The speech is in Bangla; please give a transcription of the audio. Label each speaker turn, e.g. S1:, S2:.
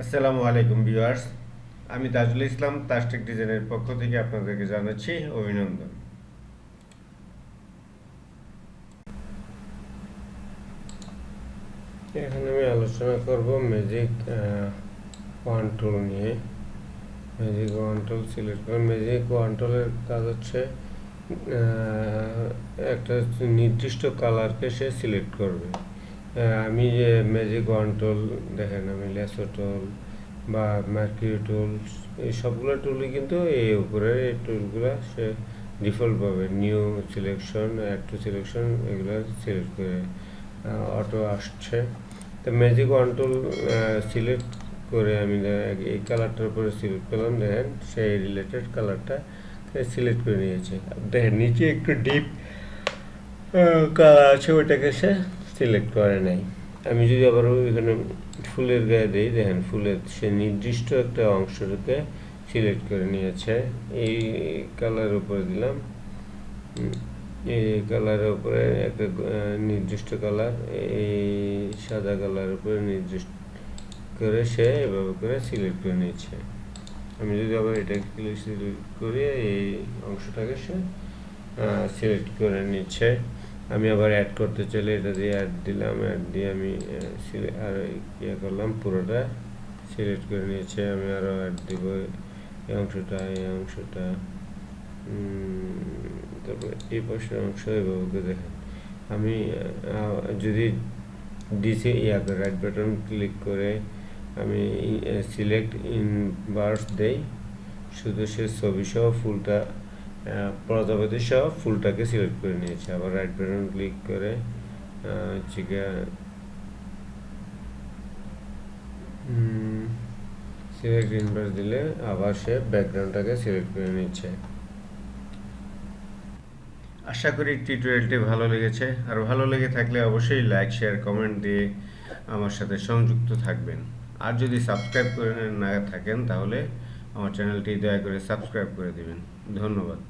S1: আসসালামু আলাইকুম ভিউয়ার্স, আমি তাজুল ইসলাম তাজটেক ডিজাইনের পক্ষ থেকে আপনাদেরকে জানাচ্ছি অভিনন্দন।
S2: এখানে আমি আলোচনা করব ম্যাজিক ওয়ান টুল নিয়ে। ম্যাজিক ওয়ান টুল সিলেক্ট করুন। ম্যাজিক ওয়ান টুলের কাজ হচ্ছে একটা নির্দিষ্ট কালারকে সে সিলেক্ট করবে। আমি যে ম্যাজিক ওয়ান টুল দেখেন, আমি লেসো টুল বা মার্কিউ টুলস, এই সবগুলো টুলই কিন্তু এই উপরের এই টুলগুলো সে ডিফল্ট পাবে। New selection, add to selection, এগুলো সিলেক্ট করে অটো আসছে। তো ম্যাজিক ওয়ান টুল সিলেক্ট করে আমি এই কালারটার উপরে সিলেক্ট করলাম, দেখেন সেই রিলেটেড কালারটা সিলেক্ট করে নিয়েছে। দেখেন নিচে একটু ডিপ কালার আছে, ওইটাকে সে সিলেক্ট করে নাই। আমি যদি আবার এখানে ফুলের গায়ে দিই, দেখেন ফুলের সে নির্দিষ্ট একটা অংশটাকে সিলেক্ট করে নিয়েছে। এই কালারের উপরে দিলাম, এই কালারের উপরে একটা নির্দিষ্ট কালার, এই সাদা কালারের উপরে নির্দিষ্ট করে সে এভাবে করে সিলেক্ট করে নিচ্ছে। আমি যদি আবার এটাকে সিলেক্ট করি, এই অংশটাকে সে সিলেক্ট করে নিচ্ছে। আমি আবার অ্যাড করতে চাইলে এটা দিয়ে অ্যাড দিলাম, অ্যাড দিয়ে আমি আর ইয়ে করলাম, পুরোটা সিলেক্ট করে নিয়েছে। আমি আরও অ্যাড দিব, এই অংশটা, এই অংশটা, তারপরে এই পাশের অংশ, এভাবে দেখেন। আমি যদি ডিসে রাইট বাটন ক্লিক করে আমি সিলেক্ট ইন বার্স দেই, শুধু সে ছবি সহ ফুলটা, প্রজাপতি সহ ফুলটাকে সিলেক্ট করে নিয়েছে। আবার রাইট বাটন ক্লিক করে সিলেক্ট ইনভার্স দিলে আবার সে ব্যাকগ্রাউন্ডটাকে সিলেক্ট করে নিচ্ছে।
S1: আশা করি টিউটোরিয়ালটি ভালো লেগেছে। আর ভালো লেগে থাকলে অবশ্যই লাইক, শেয়ার, কমেন্ট দিয়ে আমার সাথে সংযুক্ত থাকবেন। আর যদি সাবস্ক্রাইব করে না থাকেন তাহলে আমার চ্যানেলটি দয়া করে সাবস্ক্রাইব করে দেবেন। ধন্যবাদ।